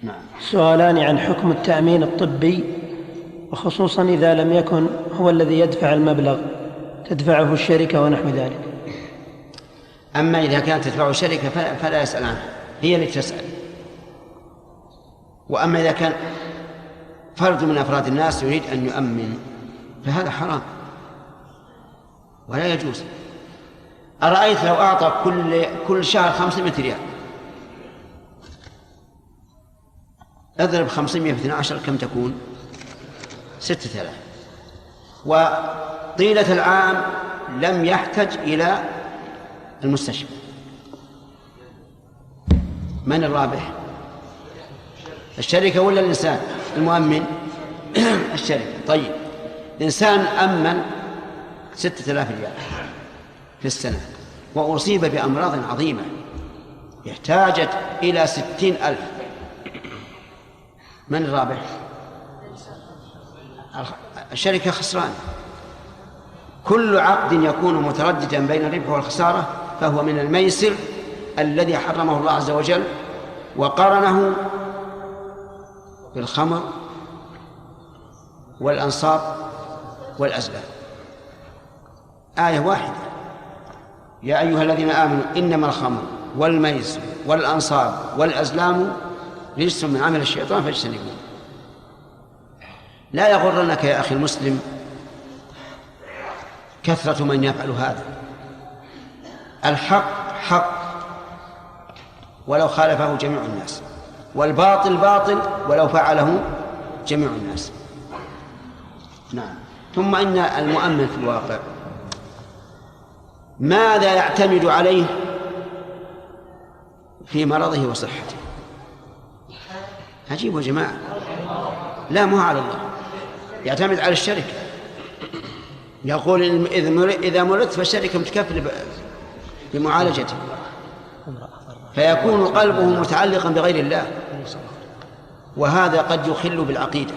نعم. سؤالان عن حكم التأمين الطبي، وخصوصا إذا لم يكن هو الذي يدفع المبلغ، تدفعه الشركة ونحو ذلك. أما إذا كانت تدفعه الشركة فلا يسأل عنها، هي اللي تسأل. وأما إذا كان فرد من أفراد الناس يريد أن يؤمن فهذا حرام ولا يجوز. أرأيت لو أعطى كل شهر 500 ريال، اضرب 500 في 12 كم تكون؟ 6000. وطيلة العام لم يحتج إلى المستشفى، من الرابح؟ الشركة ولا الإنسان المؤمن؟ الشركة. طيب، إنسان أمن 6000 ريال في السنة وأصيب بأمراض عظيمة احتاجت إلى 60,000، من الرابح؟ الشركة خسران. كل عقد يكون مترددا بين الربح والخسارة فهو من الميسر الذي حرمه الله عز وجل وقارنه بالخمر والأنصاب والأزلام. آية واحدة: يا أيها الذين آمنوا إنما الخمر والميسر والأنصاب والأزلام رجس من عمل الشيطان فاجتنبوه. لا يغرنك يا أخي المسلم كثرة من يفعل هذا. الحق حق ولو خالفه جميع الناس، والباطل باطل ولو فعله جميع الناس. نعم. ثم إن المؤمن في الواقع ماذا يعتمد عليه في مرضه وصحته؟ عجيب يا جماعة. لا، مو على الله، يعتمد على الشركة. يقول إذا مرضت فالشركة متكفلة بمعالجته، فيكون قلبه متعلقا بغير الله، وهذا قد يخل بالعقيدة.